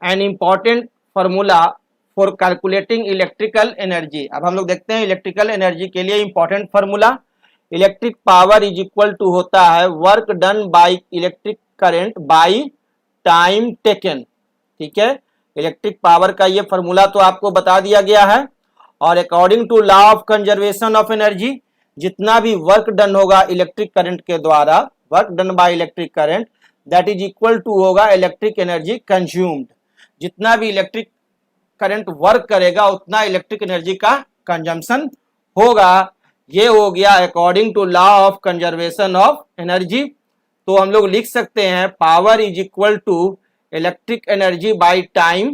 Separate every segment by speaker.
Speaker 1: N important formula for calculating electrical energy. अब हम लोग देखते हैं इलेक्ट्रिकल एनर्जी के लिए important formula. Electric power is equal to होता है work done by electric current by time taken. ठीक है, इलेक्ट्रिक पावर का ये फॉर्मूला तो आपको बता दिया गया है। और according to law of conservation of energy, जितना भी वर्क डन होगा इलेक्ट्रिक करंट के द्वारा, work done by electric current, that is equal to होगा इलेक्ट्रिक एनर्जी कंज्यूम्ड। जितना भी इलेक्ट्रिक करंट वर्क करेगा उतना इलेक्ट्रिक एनर्जी का कंजम्पशन होगा। ये हो गया according to law of conservation of energy. तो हम लोग लिख सकते हैं power is equal to electric energy by time,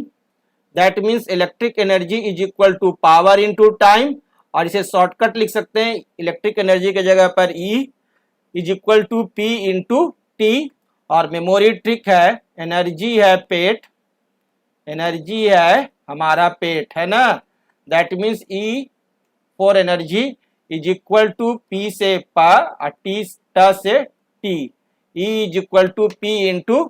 Speaker 1: that means electric energy is equal to power into time. और इसे शॉर्टकट लिख सकते हैं, इलेक्ट्रिक एनर्जी के जगह पर E is equal to P into T. और मेमोरी ट्रिक है, एनर्जी है पेट, एनर्जी है हमारा पेट, है ना। That means E for energy is equal to P से प और टी ट से T, E is equal to P into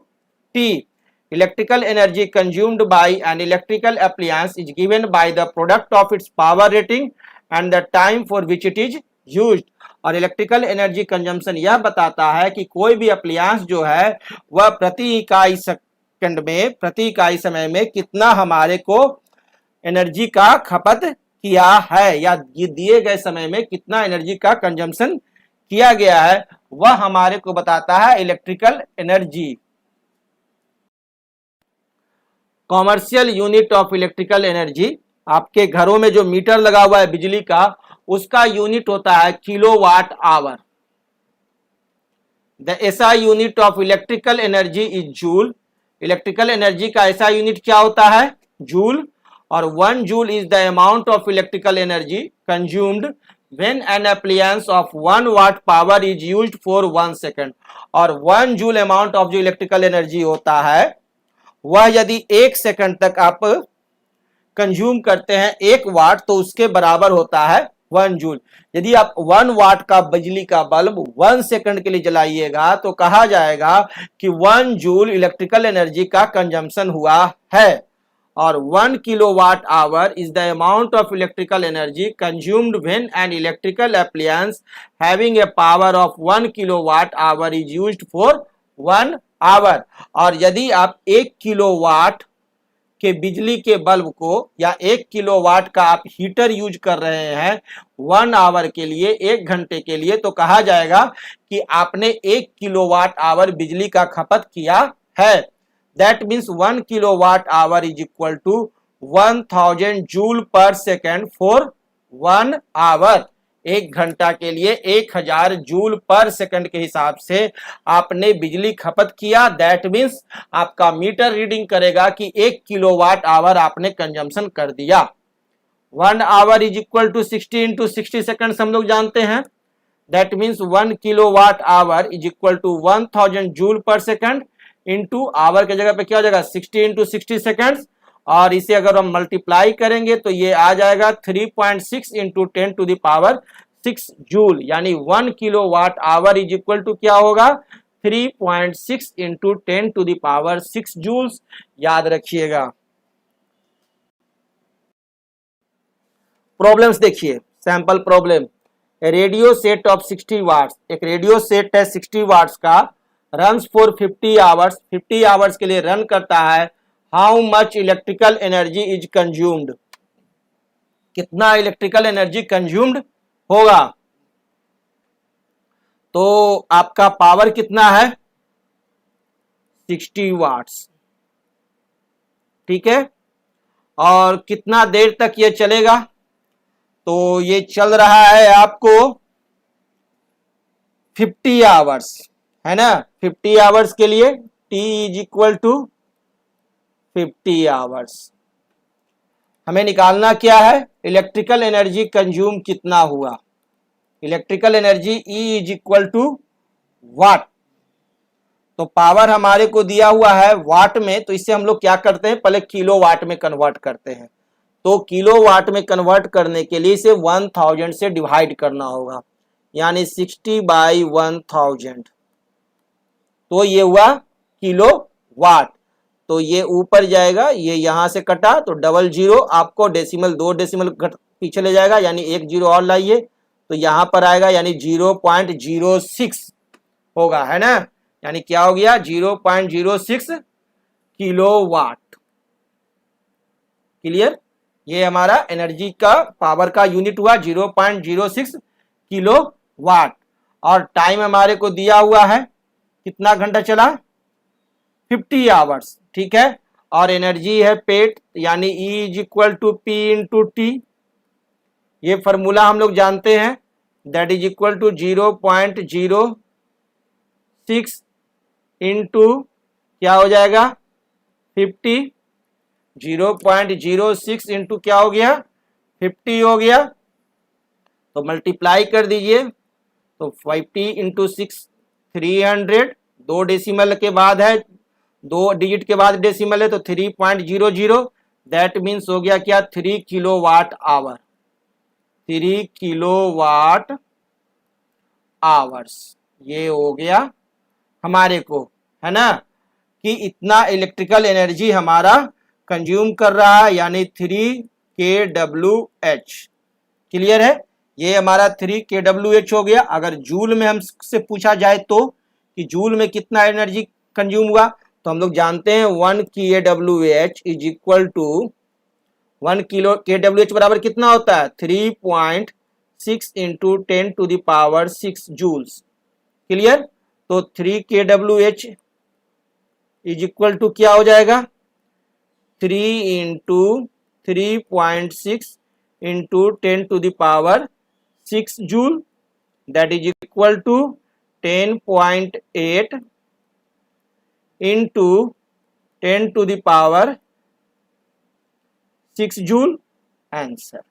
Speaker 1: T. Electrical energy consumed by an electrical appliance is given by the product of its power rating and the time for which it is used. और electrical energy consumption यह बताता है कि कोई भी appliance जो है वह प्रति इकाई सेकंड में, प्रति इकाई समय में कितना हमारे को एनर्जी का खपत किया है, या ये दिए गए समय में कितना एनर्जी का कंजम्पशन किया गया है, वह हमारे को बताता है electrical energy. Commercial unit of electrical energy, आपके घरों में जो मीटर लगा हुआ है बिजली का, उसका यूनिट होता है kilowatt hour. The SI unit of electrical energy is joule. Electrical energy का ऐसा यूनिट क्या होता है? जूल। और 1 joule is the amount of electrical energy consumed when an appliance of 1 watt power is used for 1 second. और 1 joule amount of जो electrical energy होता है वह यदि 1 सेकंड तक आप कंज्यूम करते हैं 1 वाट, तो उसके बराबर होता है 1 जूल। यदि आप 1 वाट का बिजली का बल्ब 1 सेकंड के लिए जलाइएगा तो कहा जाएगा कि 1 जूल इलेक्ट्रिकल एनर्जी का कंजम्पशन हुआ है। और 1 kilowatt hour is the amount of electrical energy consumed when an electrical appliance having a power of 1 kilowatt hour is used for 1 hour. और यदि आप 1 किलोवाट के बिजली के बल्ब को या 1 किलोवाट का आप हीटर यूज कर रहे हैं 1 आवर के लिए, 1 घंटे के लिए, तो कहा जाएगा कि आपने 1 किलोवाट आवर बिजली का खपत किया है। That means 1 kilowatt hour is equal to 1000 joule per second for 1 hour. 1 घंटा के लिए 1000 जूल पर सेकंड के हिसाब से आपने बिजली खपत किया। दैट मीन्स आपका मीटर रीडिंग करेगा कि 1 किलोवाट आवर आपने कंजम्पशन कर दिया। 1 hour is equal to 60 into 60 second हम लोग जानते हैं। That means 1 kilowatt hour is equal to 1000 joule per second into hour के जगह पे क्या हो जाएगा 60 इंटू 60 सेकेंड्स। और इसे अगर हम मल्टीप्लाई करेंगे तो ये आ जाएगा 3.6 into 10 to the power 6 joule, यानी 1 kilowatt hour is equal to क्या होगा 3.6 into 10 to the power 6 joules. याद रखिएगा। प्रॉब्लम्स देखिए, sample problem. Radio set of 60 watts, एक रेडियो सेट है 60 वाट्स का, रन्स फॉर 50 आवर्स, 50 आवर्स के लिए रन करता है। How much electrical energy is consumed, कितना इलेक्ट्रिकल एनर्जी कंज्यूम्ड होगा। तो आपका पावर कितना है 60 वाट्स, ठीक है। और कितना देर तक ये चलेगा, तो ये चल रहा है आपको 50 आवर्स, है ना। 50 आवर्स के लिए T is equal to 50 hours. हमें निकालना क्या है, इलेक्ट्रिकल एनर्जी कंज्यूम कितना हुआ। Electrical energy E is equal to watt. तो पावर हमारे को दिया हुआ है वाट में, तो इससे हम लोग क्या करते हैं, पहले किलो वाट में कन्वर्ट करते हैं। तो किलो वाट में कन्वर्ट करने के लिए इसे 1000 से डिवाइड करना होगा, यानी 60 बाई 1000, तो ये हुआ किलो वाट। तो ये ऊपर जाएगा, ये यहाँ से कटा तो डबल जीरो, आपको डेसिमल 2 डेसिमल पीछे ले जाएगा, यानी 1 जीरो और लाइए तो यहाँ पर आएगा, यानी 0.06 होगा, है ना। यानी क्या हो गया, 0.06 किलोवाट। क्लियर, ये हमारा एनर्जी का पावर का यूनिट हुआ 0.06 किलोवाट। और टाइम हमारे को दिया हुआ है, कितना घंटा चला, 50 आवर्स, ठीक है। और एनर्जी है पेट, यानी E is equal to P into T. ये फॉर्मूला हम लोग जानते हैं, that is equal to 0.06 into क्या हो जाएगा 50, 0.06 इंटू क्या हो गया 50 हो गया, तो मल्टीप्लाई कर दीजिए, तो 50 इंटू 6 300, 2 डेसिमल के बाद है, 2 डिजिट के बाद डेसिमल है, तो 3.00, दैट मीन्स हो गया क्या 3 किलोवाट आवर, 3 किलोवाट आवर्स। ये हो गया हमारे को, है ना, कि इतना इलेक्ट्रिकल एनर्जी हमारा कंज्यूम कर रहा है, यानी 3 kWh। क्लियर है, ये हमारा 3 kWh हो गया। अगर जूल में हमसे पूछा जाए तो कि जूल में कितना एनर्जी कंज्यूम हुआ, तो हम लोग जानते हैं 1 kWh is equal to 1 kilo kWh बराबर कितना होता है 3.6 इंटू 10⁶ जूल्स। क्लियर, तो 3 kWh इज इक्वल टू क्या हो जाएगा 3 into 3.6 into 10⁶ joule, that is equal to 10.8 into 10⁶ joule, answer.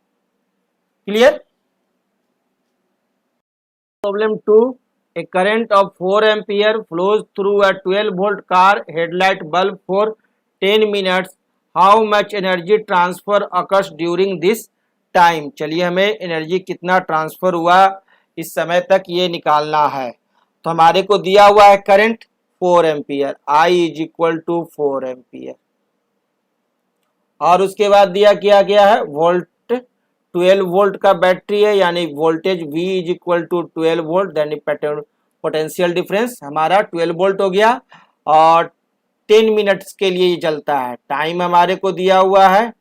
Speaker 1: Clear. Problem 2, a current of 4 ampere flows through a 12 volt car headlight bulb for 10 minutes. How much energy transfer occurs during this time? चलिए हमें energy कितना transfer हुआ इस समय तक ये निकालना है। तो हमारे को दिया हुआ है current 4 ampere, I is equal to 4 ampere, और उसके बाद दिया किया गया है वोल्ट, 12 वोल्ट का बैटरी है, यानी voltage V is equal to 12 volt, यानी पोटेंशियल डिफरेंस हमारा 12 वोल्ट हो गया, और 10 मिनट्स के लिए चलता है। टाइम हमारे को दिया हुआ है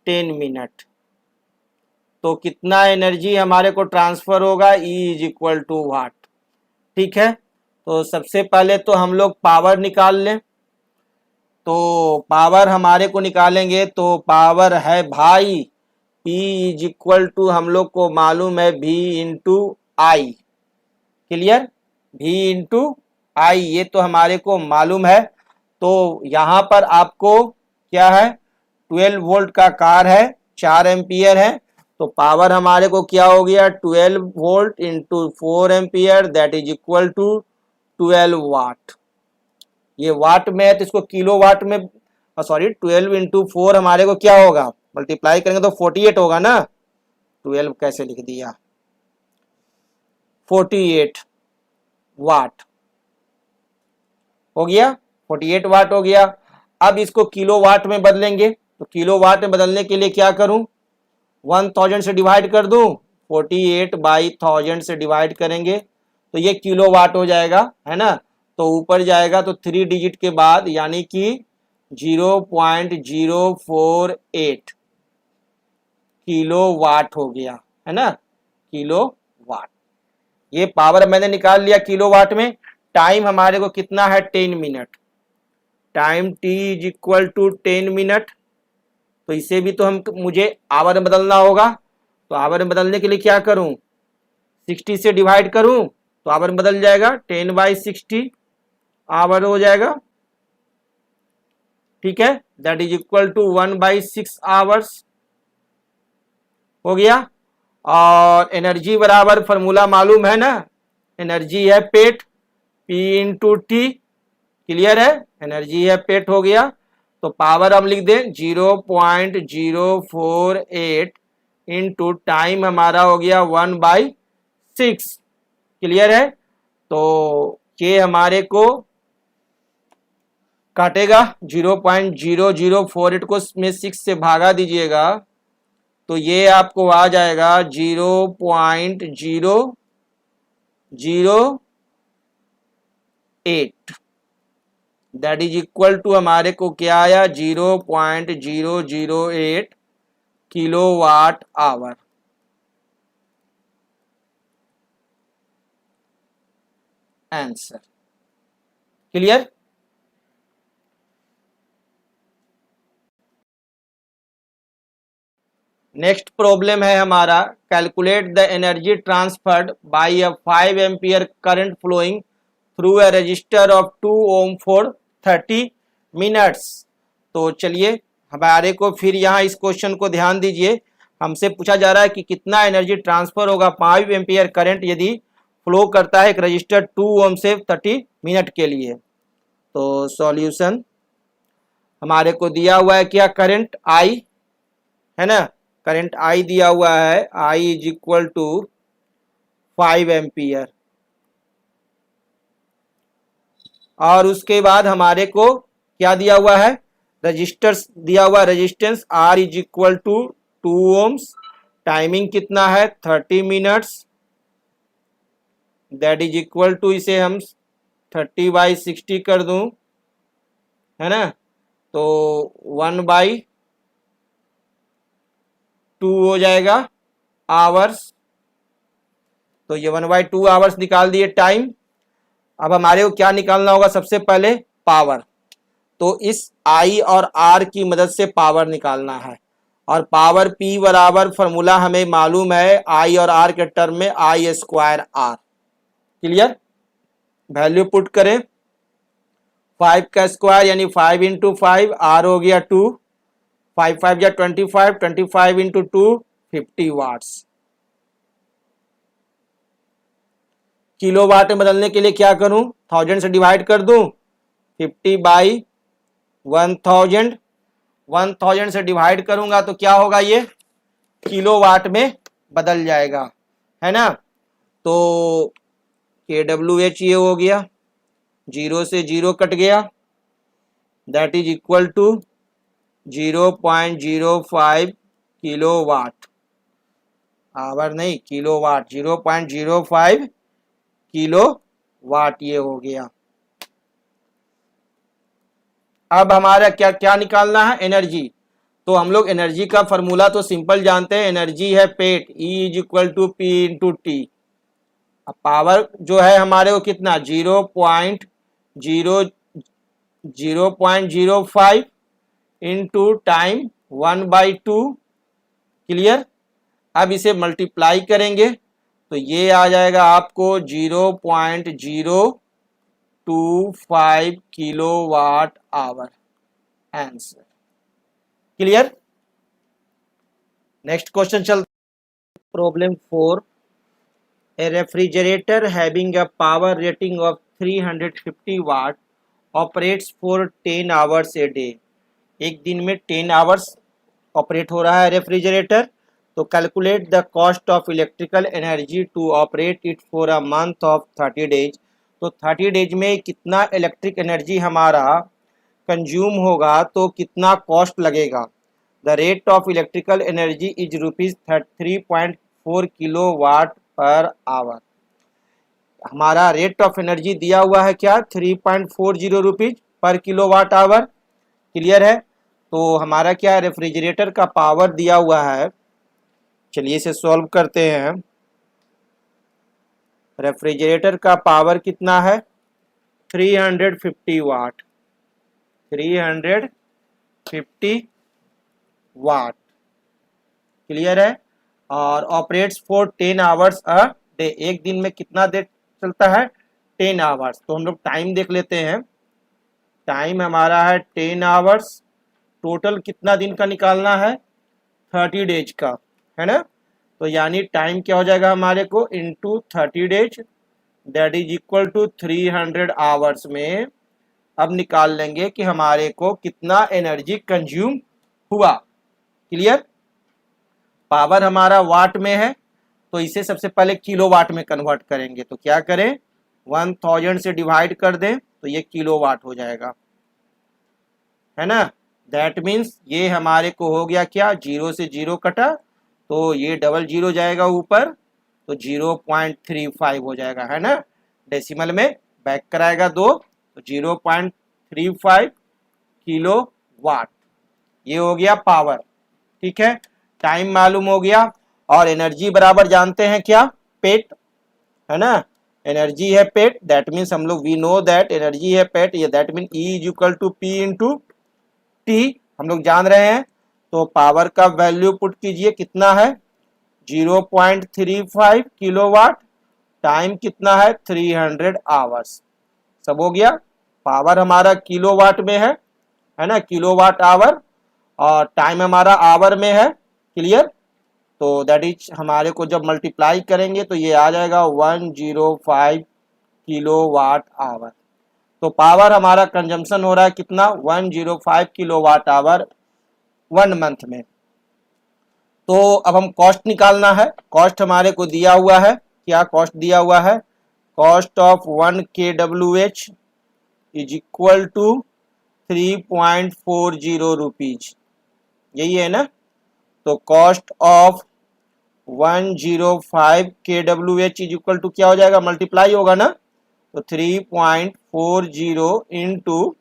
Speaker 1: 10 मिनट, तो कितना एनर्जी हमारे को ट्रांसफर होगा E इज इक्वल टू वाट। ठीक है, तो सबसे पहले तो हम लोग पावर निकाल लें। तो पावर हमारे को निकालेंगे तो पावर है भाई P इज इक्वल टू हम लोग को मालूम है V इंटू आई। क्लियर, V इंटू आई, ये तो हमारे को मालूम है। तो यहाँ पर आपको क्या है 12 वोल्ट का कार है, 4 एम्पियर है, तो पावर हमारे को क्या हो गया 12 volt into 4 ampere, that is equal to 12 watt. ये वाट में है तो इसको किलो वाट में, सॉरी 12 इंटू 4 हमारे को क्या होगा, मल्टीप्लाई करेंगे तो 48 होगा ना, 12 कैसे लिख दिया 48 वाट हो गया, 48 वाट हो गया। अब इसको किलो वाट में बदलेंगे, तो किलो वाट में बदलने के लिए क्या करूं 1000 से डिवाइड कर दूं, 48 बाई 1000 से डिवाइड करेंगे तो ये किलो वाट हो जाएगा, है ना। तो ऊपर जाएगा तो 3 डिजिट के बाद, यानी कि 0.048 किलो वाट हो गया, है ना, किलो वाट। ये पावर मैंने निकाल लिया किलो वाट में। टाइम हमारे को कितना है 10 minute, time T is equal to 10 minute, तो इसे भी तो मुझे आवर में बदलना होगा। तो आवर में बदलने के लिए क्या करूं 60 से डिवाइड करूं तो आवर में बदल जाएगा, 10/60 आवर हो जाएगा। ठीक है, that is equal to 1/6 hours हो गया। और एनर्जी बराबर फॉर्मूला मालूम है ना, एनर्जी है पेट P इंटू टी। क्लियर है, एनर्जी है पेट हो गया। तो पावर हम लिख दें 0.048 इंटू टाइम हमारा हो गया 1/6। क्लियर है, तो ये हमारे को काटेगा 0.0048 को में 6 से भागा दीजिएगा तो ये आपको आ जाएगा 0.008, दैट इज इक्वल टू हमारे को क्या आया 0.008 kilowatt hour. Answer clear. Next problem है हमारा, calculate the energy transferred by a 5 ampere current flowing through a register of 2 ohm for 30 minutes. तो चलिए हमारे को फिर यहाँ इस क्वेश्चन को ध्यान दीजिए, हमसे पूछा जा रहा है कि कितना एनर्जी ट्रांसफर होगा 5 एम्पियर करंट यदि फ्लो करता है एक रजिस्टर 2 ओम से 30 मिनट के लिए। तो सॉल्यूशन हमारे को दिया हुआ है क्या, करंट आई है ना, करंट आई दिया हुआ है, I is equal to 5 ampere, और उसके बाद हमारे को क्या दिया हुआ है, रजिस्टर्स दिया हुआ, resistance R is equal to 2 ohms, timing कितना है 30 minutes, that is equal to, इसे हम 30/60 कर दूं है ना, तो 1/2 हो जाएगा आवर्स। तो ये 1/2 आवर्स निकाल दिए टाइम। अब हमारे को क्या निकालना होगा, सबसे पहले पावर। तो इस आई और आर की मदद से पावर निकालना है, और पावर पी बराबर फॉर्मूला हमें मालूम है आई और आर के टर्म में I square R. Clear, value put करें, 5 का स्क्वायर यानी 5 इंटू 5, आर हो गया 2, 5 5 या 25, 25 इंटू 2 50 वाट्स। किलो वाट में बदलने के लिए क्या करूं, 1000 से डिवाइड कर दूं, 50/1000, 1000 से डिवाइड करूंगा तो क्या होगा, ये किलो वाट में बदल जाएगा है ना। तो KWH ये हो गया, 0 से 0 कट गया, that is equal to 0.05 kilo watt hour, नहीं किलो वाट, 0.05 किलो वाट ये हो गया। अब हमारा क्या क्या निकालना है, एनर्जी। तो हम लोग एनर्जी का फॉर्मूला तो सिंपल जानते हैं, एनर्जी है पेट, E is equal to P into T. अब पावर जो है हमारे को कितना, 0.05 इंटू टाइम 1/2। क्लियर, अब इसे मल्टीप्लाई करेंगे तो ये आ जाएगा आपको 0.025 kilo watt hour. Answer clear. Next question चलते, problem 4, a refrigerator having a power rating of 350 watt operates for 10 hours a day. एक दिन में 10 आवर्स ऑपरेट हो रहा है रेफ्रिजरेटर। तो calculate the cost of electrical energy to operate it for a month of 30 days. तो 30 days में कितना इलेक्ट्रिक एनर्जी हमारा कंज्यूम होगा, तो कितना कॉस्ट लगेगा। The rate of electrical energy is ₹3.4 kilo watt per hour. हमारा रेट ऑफ एनर्जी दिया हुआ है क्या, 3.40 rupees per kilo watt hour. Clear है। तो हमारा क्या है, रेफ्रिजरेटर का पावर दिया हुआ है, चलिए इसे सॉल्व करते हैं। रेफ्रिजरेटर का पावर कितना है, 350 वाट, 350 वाट। क्लियर है। और operates for 10 hours a day, एक दिन में कितना देर चलता है, 10 आवर्स। तो हम लोग टाइम देख लेते हैं, टाइम हमारा है 10 आवर्स, टोटल कितना दिन का निकालना है, 30 डेज का है ना। तो यानी टाइम क्या हो जाएगा हमारे को, into 30 days, that is equal to 300 hours में अब निकाल लेंगे कि हमारे को कितना एनर्जी कंज्यूम हुआ। क्लियर। पावर हमारा वाट में है, तो इसे सबसे पहले किलो वाट में कन्वर्ट करेंगे। तो क्या करें, 1000 से डिवाइड कर दें तो ये किलो वाट हो जाएगा। है ना। दैट मीन्स ये हमारे को हो गया क्या, 0 से 0 कटा तो ये डबल 0 जाएगा ऊपर, तो 0.35 हो जाएगा, है ना। डेसिमल में बैक कराएगा 2 तो 0.35 किलो वाट, ये हो गया पावर। ठीक है, टाइम मालूम हो गया और एनर्जी बराबर जानते हैं क्या, पेट, है ना। एनर्जी है पेट, दैट मीन्स हम लोग वी नो दैट एनर्जी है पेट, ये that mean E is equal to P into T, हम लोग जान रहे हैं। तो पावर का वैल्यू पुट कीजिए, कितना है 0.35 किलोवाट, टाइम कितना है 300 आवर्स, सब हो गया। पावर हमारा किलोवाट में है ना, किलोवाट आवर, और टाइम हमारा आवर में है, क्लियर। तो दैट इज हमारे को जब मल्टीप्लाई करेंगे तो ये आ जाएगा 105 किलोवाट आवर। तो पावर हमारा कंजम्पशन हो रहा है कितना, 105 किलोवाट आवर 1 मंथ में। तो अब हम कॉस्ट निकालना है, कॉस्ट हमारे को दिया हुआ है, क्या कॉस्ट दिया हुआ है, cost of 1 kWh is equal to 3.40 rupees, यही है ना। तो cost of 105 kWh is equal to क्या हो जाएगा, मल्टीप्लाई होगा ना, तो 3.40 इंटू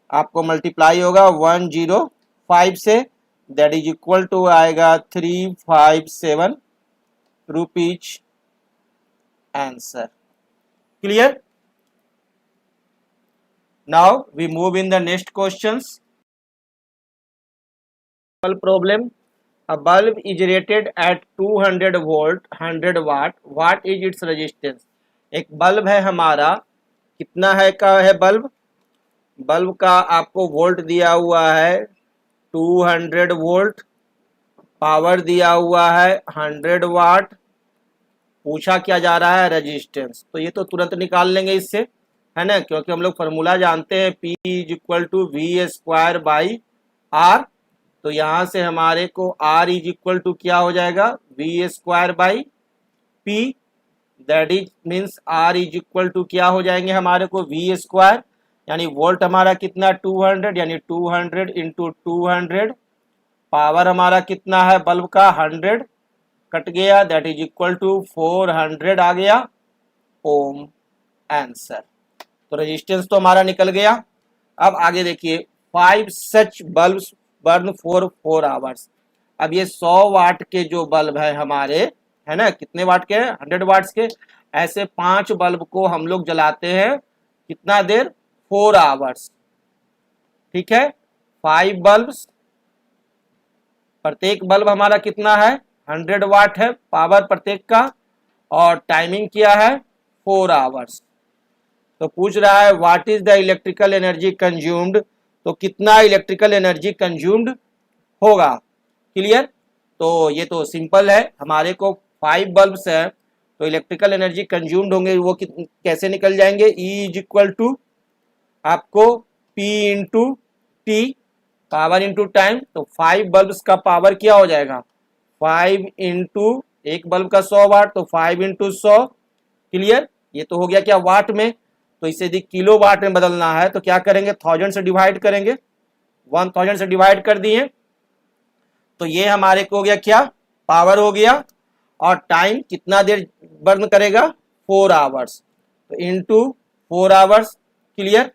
Speaker 1: आपको मल्टीप्लाई होगा 105 से, दैट इज इक्वल टू आएगा 357 rupees, answer. Clear. Now we move in the next questions. Problem, a bulb is rated at 200 volt 100 watt, what is its resistance। एक बल्ब है हमारा, कितना है का है बल्ब, बल्ब का आपको वोल्ट दिया हुआ है 200 वोल्ट, पावर दिया हुआ है 100 वाट, पूछा क्या जा रहा है रेजिस्टेंस। तो ये तो तुरंत निकाल लेंगे इससे, है ना, क्योंकि हम लोग फॉर्मूला जानते हैं P is equal to V square by R. तो यहाँ से हमारे को R इज इक्वल टू क्या हो जाएगा, V square by P, that is means R is equal to क्या हो जाएंगे हमारे को वी स्क्वायर, यानी वोल्ट हमारा कितना 200, यानी 200 इंटू 200, पावर हमारा कितना है बल्ब का 100, कट गया, दैट इज इक्वल टू 400 आ गया ओम, आंसर। तो रेजिस्टेंस तो हमारा निकल गया। अब आगे देखिए, 5 सच बल्ब्स बर्न फॉर 4 आवर्स। अब ये 100 वाट के जो बल्ब है हमारे, है ना, कितने वाट के, 100 वाट्स के, ऐसे 5 बल्ब को हम लोग जलाते हैं, कितना देर, 4 आवर्स। ठीक है, 5 बल्ब्स, प्रत्येक बल्ब हमारा कितना है 100 वाट है पावर प्रत्येक का, और टाइमिंग क्या है 4 आवर्स। तो पूछ रहा है what is the electrical energy consumed, तो कितना इलेक्ट्रिकल एनर्जी कंज्यूम्ड होगा, क्लियर। तो ये तो सिंपल है, हमारे को 5 बल्ब्स है तो इलेक्ट्रिकल एनर्जी कंज्यूम्ड होंगे, वो कैसे निकल जाएंगे, E इज इक्वल टू आपको P into T, power into time. तो 5 बल्ब्स का पावर क्या हो जाएगा, 5 इंटू, एक बल्ब का 100 वाट, तो 5 इंटू 100, क्लियर। ये तो हो गया क्या वाट में, तो इसे यदि किलो वाट में बदलना है तो क्या करेंगे, 1000 से डिवाइड करेंगे, 1000 से डिवाइड कर दिए, तो ये हमारे को हो गया क्या, पावर हो गया, और टाइम कितना देर बर्न करेगा 4 आवर्स, तो इंटू 4 आवर्स, क्लियर।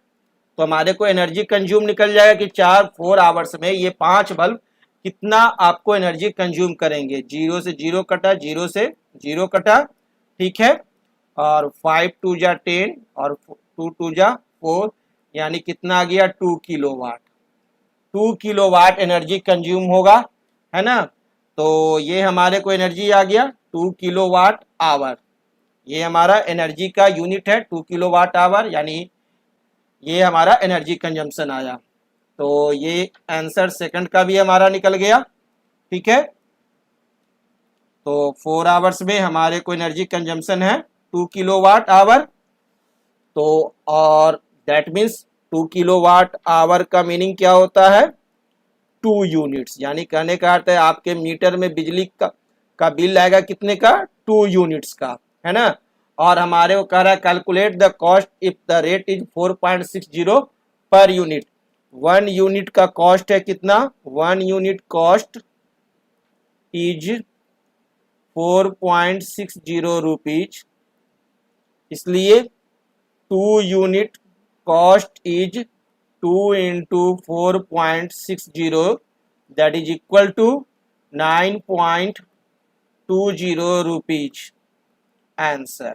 Speaker 1: तो हमारे को एनर्जी कंज्यूम निकल जाएगा कि 4 आवर्स में ये 5 बल्ब कितना आपको एनर्जी कंज्यूम करेंगे, 0 से 0 कटा, 0 से 0 कटा, ठीक है, और 5 2 जा 10 और 2 2 जा 4, यानी कितना आ गया 2 किलोवाट, 2 किलोवाट एनर्जी कंज्यूम होगा, है ना। तो ये हमारे को एनर्जी आ गया 2 किलोवाट आवर, ये हमारा एनर्जी का यूनिट है 2 किलोवाट आवर, यानी ये हमारा एनर्जी कंजम्पशन आया। तो ये आंसर सेकंड का भी हमारा निकल गया, ठीक है। तो 4 आवर्स में हमारे को एनर्जी कंजम्पशन है 2 किलोवाट आवर, तो और दैट मीन्स 2 किलोवाट आवर का मीनिंग क्या होता है, 2 यूनिट्स, यानी कहने का अर्थ है आपके मीटर में बिजली का बिल आएगा कितने का, 2 यूनिट्स का, है ना। और हमारे को कह रहा है calculate the cost if the rate is 4.60 per unit, 1 unit का कॉस्ट है कितना, 1 यूनिट कॉस्ट इज 4.60 रुपीज, इसलिए 2 unit cost is 2 into 4.60 that is equal to 9.20 rupees answer.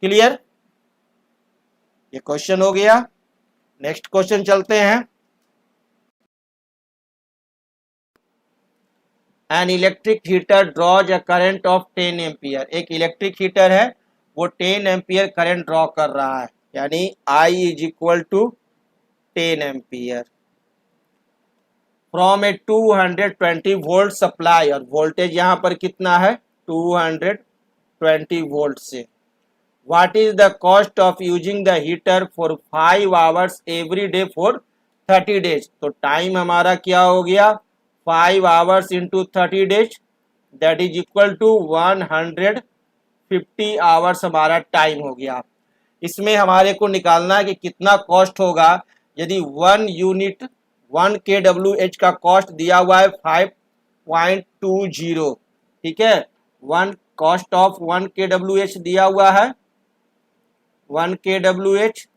Speaker 1: Clear, ये क्वेश्चन हो गया। नेक्स्ट क्वेश्चन चलते हैं। An electric heater draws a current of 10 ampere, एक इलेक्ट्रिक हीटर है वो 10 एम्पियर करंट ड्रॉ कर रहा है, यानी I is equal to 10 ampere from a 220 volt supply, और वोल्टेज यहाँ पर कितना है 220 वोल्ट से। What is the cost of using the heater for 5 hours every day for 30 days? तो टाइम हमारा क्या हो गया 5 hours into 30 days that is equal to 150 hours हमारा टाइम हो गया। इसमें हमारे को निकालना है कि कितना कॉस्ट होगा यदि 1 यूनिट 1 kWh का कॉस्ट दिया हुआ है 5.20, ठीक है, 1 कॉस्ट ऑफ 1 kWh दिया हुआ है 1 kWh,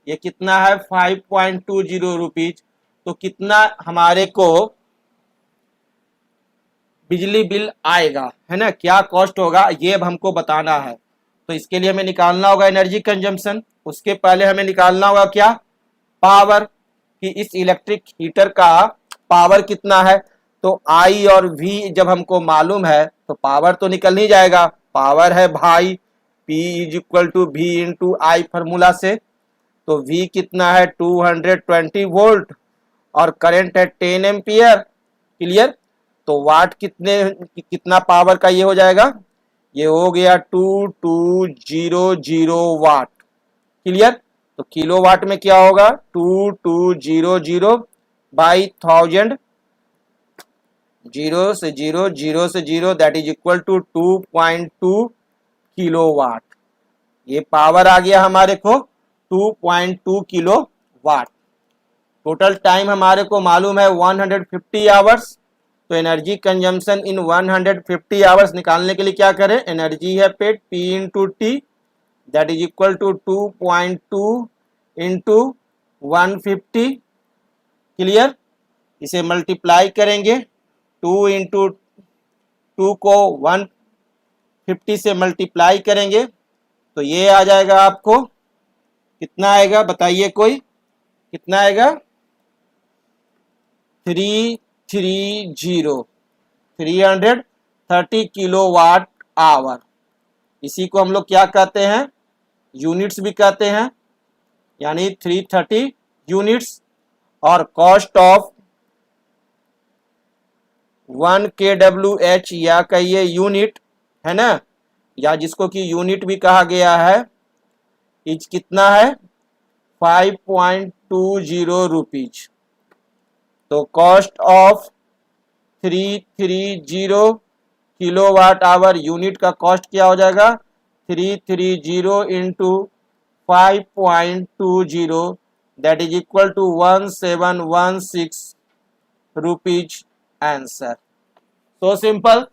Speaker 1: ये कितना है 5.20 रुपीज, तो कितना हमारे को बिजली बिल आएगा, है ना, क्या कॉस्ट होगा ये अब हमको बताना है। तो इसके लिए हमें निकालना होगा एनर्जी कंजम्पशन। उसके पहले हमें निकालना होगा क्या, पावर, कि इस इलेक्ट्रिक हीटर का पावर कितना है। तो I और V जब हमको मालूम है तो पावर तो निकल नहीं जाएगा, पावर है भाई P is equal to V into I formula से। तो V कितना है 220 वोल्ट और करंट है 10 एम्पियर। क्लियर, तो वाट कितना पावर का ये हो जाएगा, ये हो गया 2200 वाट। क्लियर, तो किलो वाट में क्या होगा 2200 बाई 1000, 0 से 0 that is equal to 2.2 kilo watt. ये पावर आ गया हमारे को 2.2 किलो वाट। टोटल टाइम हमारे को मालूम है 150 आवर्स। तो एनर्जी कंजम्पशन इन 150 आवर्स निकालने के लिए क्या करें, एनर्जी है पेड P into T that is equal to 2.2 into 150। Clear, इसे मल्टीप्लाई करेंगे 2 इंटू 2 को 150 से मल्टीप्लाई करेंगे तो ये आ जाएगा आपको कितना आएगा बताइए कोई, कितना आएगा 330 किलोवाट आवर। इसी को हम लोग क्या कहते हैं, यूनिट्स भी कहते हैं, यानी 330 यूनिट्स। और कॉस्ट ऑफ 1 kWh या कहिए यूनिट, है ना, या जिसको कि यूनिट भी कहा गया है, इज कितना है 5.20 रुपीज। तो cost of 330 kilowatt hour unit का कॉस्ट क्या हो जाएगा 330 into 5.20 that is equal to 1716 rupees answer. So simple.